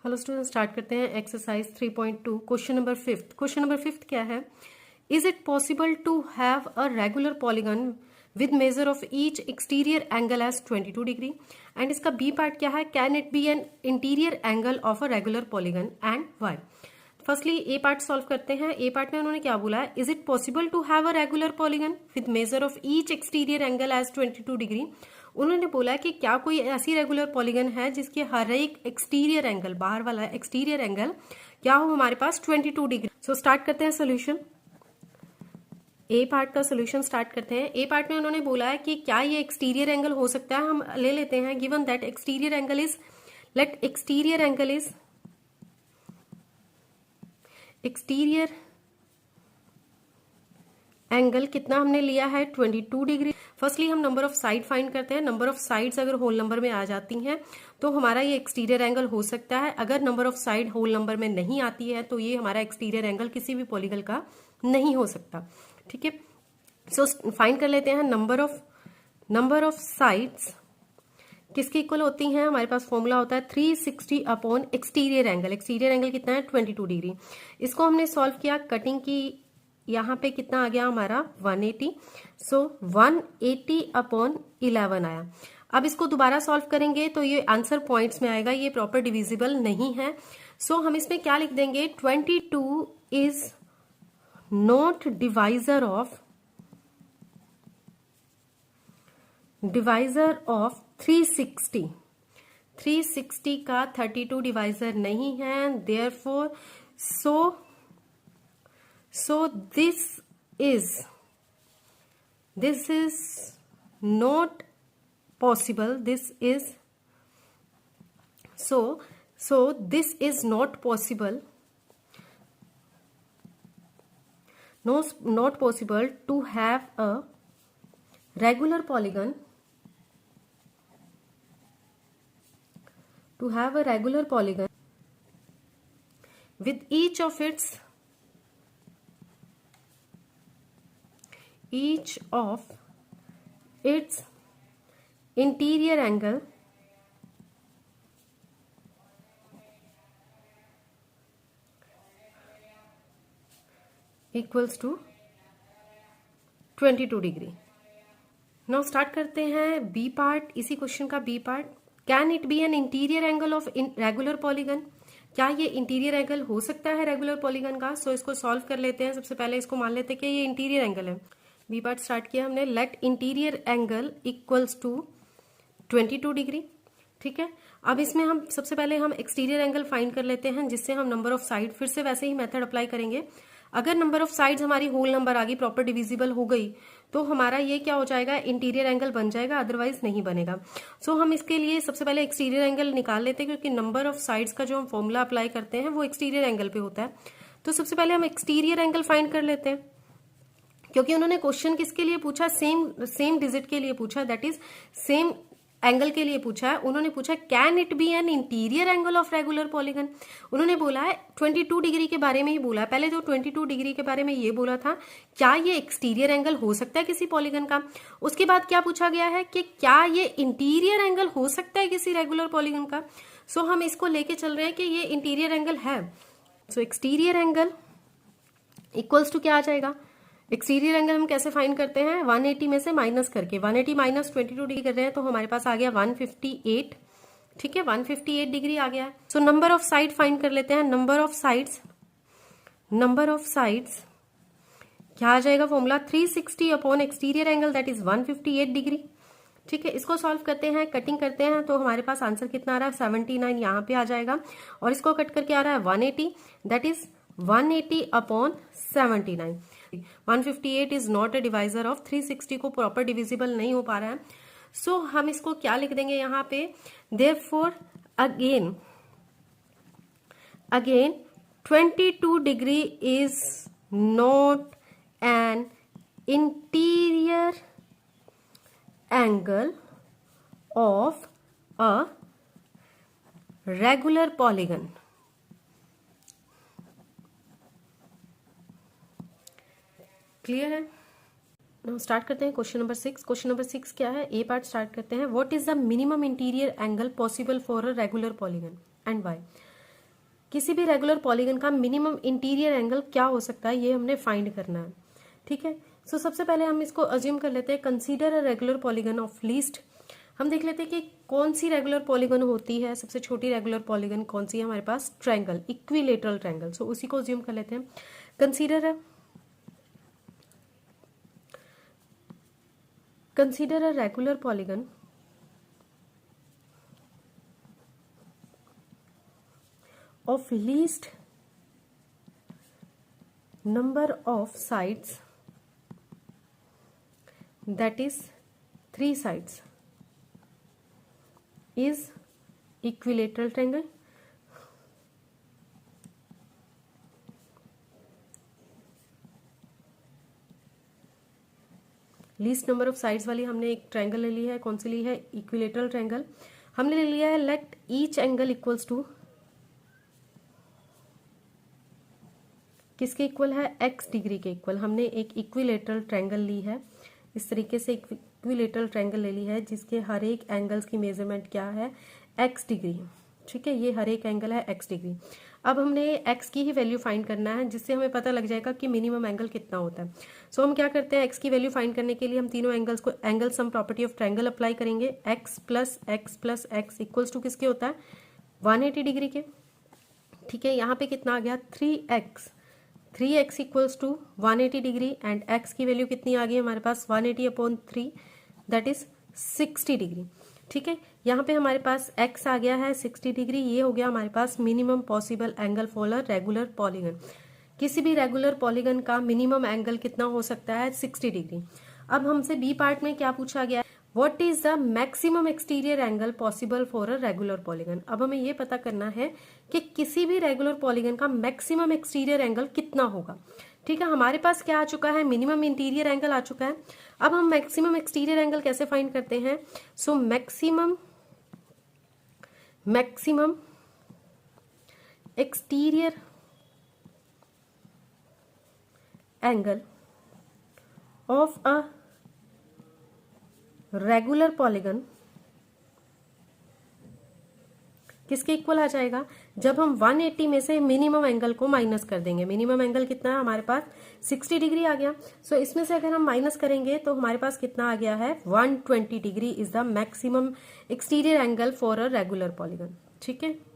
Hello student, start करते हैं exercise 3.2 question number fifth. Question number fifth क्या है? Is it possible to have a regular polygon with measure of each exterior angle as 22 degree. And इसका B part क्या है? Can it be an interior angle of a regular polygon and why. Firstly A part solve करते हैं। A part में उन्होंने क्या बोला है? Is it possible to have a regular polygon with measure of each exterior angle as 22 degree. उन्होंने बोला कि क्या कोई ऐसी रेगुलर पॉलीगन है जिसके हर एक एक्सटीरियर एंगल, बाहर वाला एक्सटीरियर एंगल क्या हो हमारे पास 22 डिग्री। सो स्टार्ट करते हैं सोल्यूशन। ए पार्ट का सोल्यूशन स्टार्ट करते हैं। ए पार्ट में उन्होंने बोला है कि क्या ये एक्सटीरियर एंगल हो सकता है। हम ले लेते हैं given that exterior angle is, let exterior angle is, exterior angle कितना हमने लिया है? 22 डिग्री। फर्स्टली हम नंबर ऑफ साइड फाइंड करते हैं। नंबर ऑफ साइड्स अगर होल नंबर में आ जाती हैं तो हमारा ये एक्सटीरियर एंगल हो सकता है। अगर number of side whole number में नहीं आती है तो ये हमारा एक्सटीरियर एंगल किसी भी पॉलीगन का नहीं हो सकता। ठीक है, सो फाइंड कर लेते हैं नंबर ऑफ साइड्स किसके इक्वल होती हैं। हमारे पास फॉर्मूला होता है 360 upon exterior angle. Exterior angle कितना है? 22 डिग्री। इसको हमने सॉल्व किया, कटिंग की, यहाँ पे कितना आ गया हमारा? 180। सो 180 अपॉन 11 आया। अब इसको दोबारा सॉल्व करेंगे तो ये आंसर पॉइंट्स में आएगा, ये प्रॉपर डिविजिबल नहीं है। सो हम इसमें क्या लिख देंगे? 22 इज नॉट डिवाइजर ऑफ 360। 360 का 32 डिवाइजर नहीं है। Therefore so this is not possible. This is so this is not possible. Not possible to have a regular polygon, with each of its interior angle equals to 22 degree. Now start करते हैं B part, इसी question का B part. Can it be an interior angle of regular polygon. क्या ये interior angle हो सकता है regular polygon का? सो इसको सॉल्व कर लेते हैं। सबसे पहले इसको मान लेते हैं कि ये इंटीरियर एंगल है। बी पार्ट स्टार्ट किया हमने, let interior angle equals to 22 degree. ठीक है, अब इसमें हम सबसे पहले हम एक्सटीरियर एंगल फाइंड कर लेते हैं, जिससे हम नंबर ऑफ साइड, फिर से वैसे ही मेथड अप्लाई करेंगे। अगर नंबर ऑफ साइड्स हमारी होल नंबर आ गई, प्रॉपर डिविजिबल हो गई, तो हमारा ये क्या हो जाएगा? इंटीरियर एंगल बन जाएगा, अदरवाइज नहीं बनेगा। सो हम इसके लिए सबसे पहले एक्सटीरियर एंगल निकाल लेते हैं, क्योंकि नंबर ऑफ साइड्स का जो हम फॉर्मूला अप्लाई करते हैं वो एक्सटीरियर एंगल पे होता है। तो सबसे पहले हम एक्सटीरियर एंगल फाइंड कर लेते हैं, क्योंकि उन्होंने क्वेश्चन किसके लिए पूछा? सेम डिजिट के लिए पूछा, दैट इज सेम एंगल के लिए पूछा है। उन्होंने पूछा can it be an interior angle of regular polygon. उन्होंने बोला है 22 डिग्री के बारे में ही बोला है। पहले तो 22 डिग्री के बारे में ये बोला था, क्या ये एक्सटीरियर एंगल हो सकता है किसी पॉलीगन का। उसके बाद क्या पूछा गया है कि क्या ये इंटीरियर एंगल हो सकता है किसी रेगुलर पॉलीगन का। सो हम इसको लेके चल रहे हैं कि ये इंटीरियर एंगल है। सो एक्सटीरियर एंगल इक्वल्स टू क्या आ जाएगा? एक्सटीरियर एंगल हम कैसे फाइंड करते हैं? 180 में से माइनस करके, 180 माइनस 22 डिग्री कर रहे हैं तो हमारे पास आ गया 158। ठीक है, 158 डिग्री आ गया है। So number of side find कर लेते हैं। नंबर ऑफ साइड्स क्या आ जाएगा? Formula 360 upon exterior angle, that is 158 degree. ठीक है, इसको सॉल्व करते हैं, कटिंग करते हैं, तो हमारे पास आंसर कितना आ रहा है? 79 यहाँ पे आ जाएगा। और इसको कट करके आ रहा है 180, that is 180 upon 79। 158 is not a divisor of 360, को प्रॉपर डिविजिबल नहीं हो पा रहा है। सो हम इसको क्या लिख देंगे यहाँ पे? Therefore again 22 degree is not an interior angle of a regular polygon. Clear है? स्टार्ट करते हैं क्वेश्चन नंबर 6। क्वेश्चन नंबर 6 क्या है? ए पार्ट स्टार्ट करते हैं। What is the minimum interior angle possible for a regular polygon and why. किसी भी regular polygon का मिनिमम इंटीरियर एंगल क्या हो सकता है, ये हमने फाइंड करना है। ठीक है, सो सबसे पहले हम इसको अज्यूम कर लेते हैं, consider a regular polygon of least. हम देख लेते हैं कि कौन सी रेगुलर पॉलीगन होती है, सबसे छोटी रेगुलर पॉलीगन कौन सी है हमारे पास, ट्रायंगल, इक्विलेटरल ट्रायंगल। सो उसी को अज्यूम कर लेते हैं। Consider a regular polygon of least number of sides, that is 3 sides, is equilateral triangle. Least number of sides वाली हमने एक ट्रायंगल ले ली है, कौन सी ली है, इक्विलेटरल ट्रायंगल हमने ले लिया है। Let each angle equals to, किसके इक्वल है, x डिग्री के इक्वल। हमने एक इक्विलेटरल ट्रायंगल ली है, इस तरीके से इक्विलेटरल ट्रायंगल ले ली है जिसके हर एक एंगल्स की मेजरमेंट क्या है, x डिग्री। ठीक है, ये हर एक एंगल है x डिग्री। अब हमने x की ही वैल्यू फाइंड करना है, जिससे हमें पता लग जाएगा कि मिनिमम एंगल कितना होता है। सो हम क्या करते हैं, x की वैल्यू फाइंड करने के लिए हम तीनों एंगल्स को angle sum property of triangle apply करेंगे। x plus x plus x equals to किसके होता है, 180 डिग्री के। ठीक है, यहाँ पे कितना आ गया, 3x equals to 180 degree and x की वैल्यू कितनी आ गई हमारे पास, 180/3 दैट इज 60 डिग्री। ठीक है, यहाँ पे हमारे पास x आ गया है 60 डिग्री, ये हो गया हमारे पास minimum possible angle for a regular polygon. किसी भी रेगुलर पॉलीगन का मिनिमम एंगल कितना हो सकता है, 60 डिग्री। अब हमसे बी पार्ट में क्या पूछा गया है, what is the maximum exterior angle possible for a regular polygon. अब हमें ये पता करना है कि किसी भी रेगुलर पॉलीगन का मैक्सिमम एक्सटीरियर एंगल कितना होगा। ठीक है, हमारे पास क्या आ चुका है, मिनिमम इंटीरियर एंगल आ चुका है। अब हम मैक्सिमम एक्सटीरियर एंगल कैसे फाइंड करते हैं, so maximum exterior angle of a regular polygon किसके इक्वल आ जाएगा, जब हम 180 में से मिनिमम एंगल को माइनस कर देंगे। मिनिमम एंगल कितना है हमारे पास, 60 डिग्री आ गया। सो इसमें से अगर हम माइनस करेंगे तो हमारे पास कितना आ गया है, 120 degree is the maximum exterior angle for a regular polygon. ठीक है।